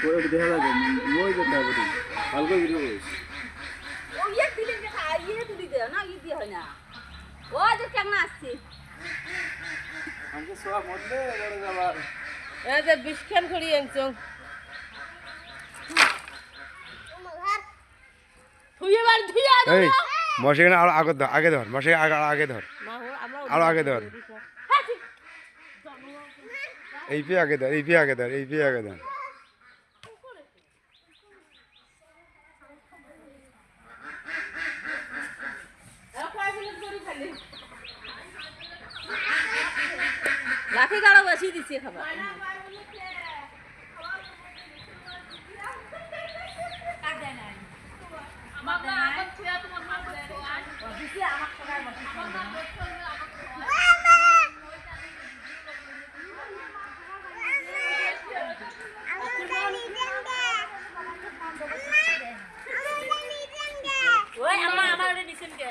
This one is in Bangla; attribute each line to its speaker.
Speaker 1: ওই দেখা যাবে ওই যেতে হবে ভালো করে ভিডিও করিস
Speaker 2: ও ইয়ে দিলে যে ইয়ে তুলি দে না ইয়ে দিয়ে হয় না ও যে কেমন আসছে
Speaker 1: আমাকে সব মধ্যে বড় যাবার
Speaker 2: এ যে বিস্কান করি আনছো থুয়ে বার ধুইয়া
Speaker 3: এই মশাইখানে আরো আগে ধর মশাই আগে ধর আরো আগে ধর এই পি আগে ধর এই পি আগে ধর এই পি আগে ধর
Speaker 2: লাঠি গাড়া বসিয়ে দিচ্ছি খাবার ওই আমার আমার নিছেন কে